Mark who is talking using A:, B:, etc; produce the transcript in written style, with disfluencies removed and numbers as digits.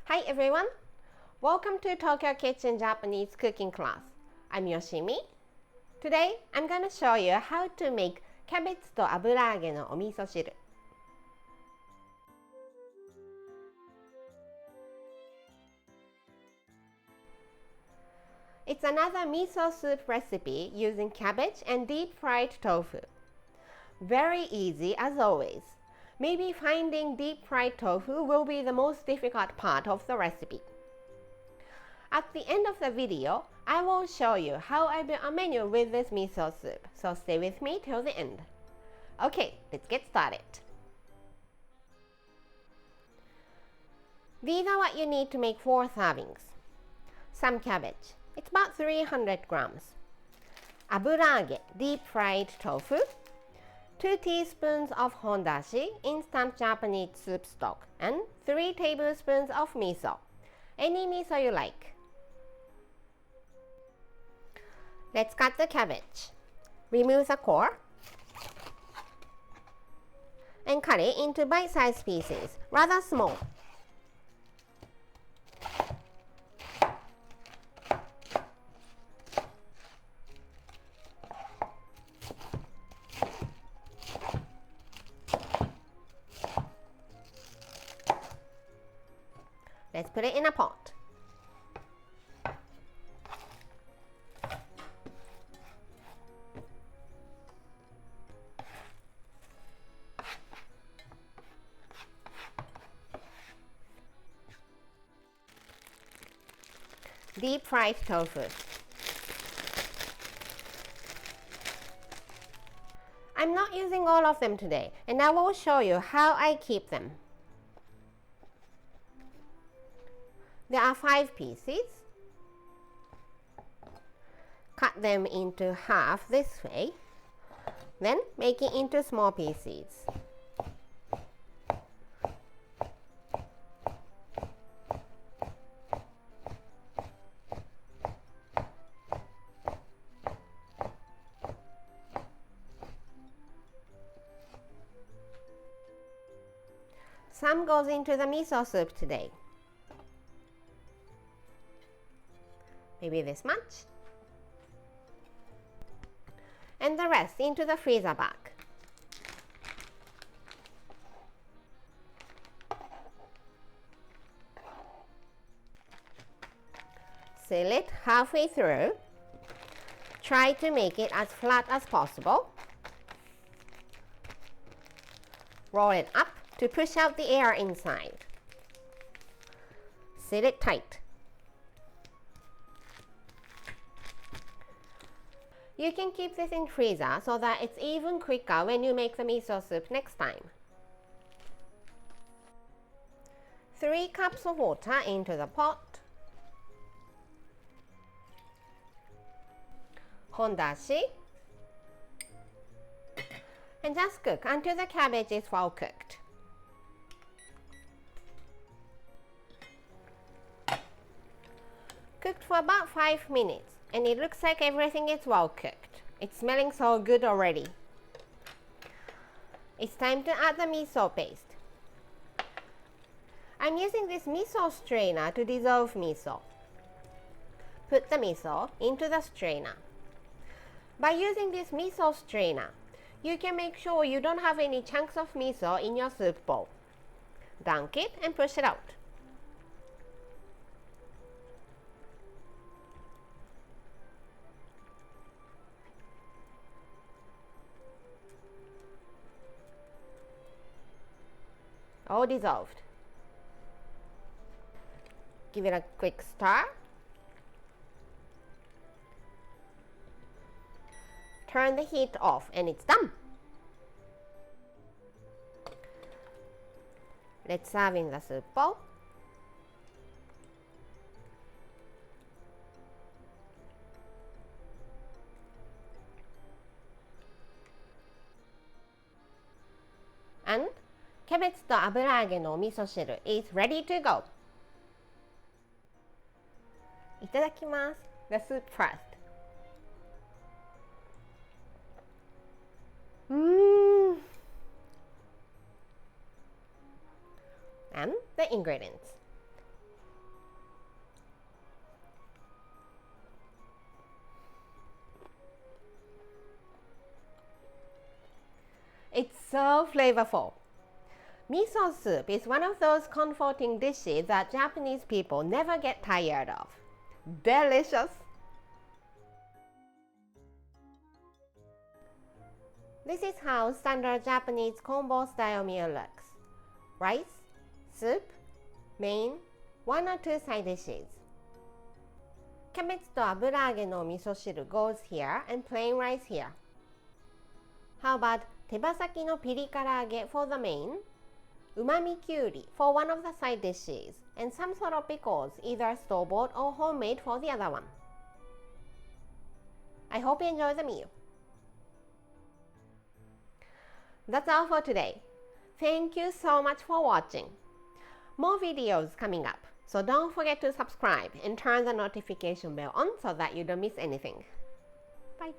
A: Hi everyone! Welcome to Tokyo Kitchen Japanese cooking class. I'm Yoshimi. Today I'm gonna show you how to make キャベツと油揚げのお味噌汁。It's another miso soup recipe using cabbage and deep fried tofu. Very easy as always. Maybe finding deep fried tofu will be the most difficult part of the recipe. At the end of the video, I will show you how I built a menu with this miso soup, so stay with me till the end. Okay, let's get started. These are what you need to make 4 servings. Some cabbage, it's about 300 grams. Aburaage, deep fried tofu. 2 teaspoons of Dashi, instant Japanese soup stock, and 3 tablespoons of miso. Any miso you like. Let's cut the cabbage. Remove the core and cut it into bite-sized pieces, rather small. Let's put it in a pot. Deep fried tofu. I'm not using all of them today, and I will show you how I keep them. There are 5 pieces. Cut them into half this way, then make it into small pieces. Some goes into the miso soup today. Maybe this much. And the rest into the freezer bag. Seal it halfway through. Try to make it as flat as possible. Roll it up to push out the air inside. Seal it tight. You can keep this in freezer so that it's even quicker when you make the miso soup next time. 3 cups of water into the pot. Dashi. And just cook until the cabbage is well cooked. Cooked for about 5 minutes. And it looks like everything is well cooked. It's smelling so good already. It's time to add the miso paste. I'm using this miso strainer to dissolve miso. Put the miso into the strainer. By using this miso strainer, you can make sure you don't have any chunks of miso in your soup bowl. Dunk it and push it out. All dissolved. Give it a quick stir. Turn the heat off and it's done. Let's serve in the soup bowl. And キャベツと油揚げのお味噌汁 is ready to go. いただきます。The soup first. And the ingredients. so flavorful. Miso soup is one of those comforting dishes that Japanese people never get tired of. Delicious! This is how standard Japanese combo style meal looks. Rice, soup, main, 1 or 2 side dishes. Cabbage と油揚げの味噌汁 goes here and plain rice here. How about 手羽先のピリ辛揚げ for the main, umami きゅうり for one of the side dishes, and some sort of pickles, either store-bought or homemade for the other one. I hope you enjoy the meal. That's all for today. Thank you so much for watching. More videos coming up, so don't forget to subscribe and turn the notification bell on so that you don't miss anything. Bye.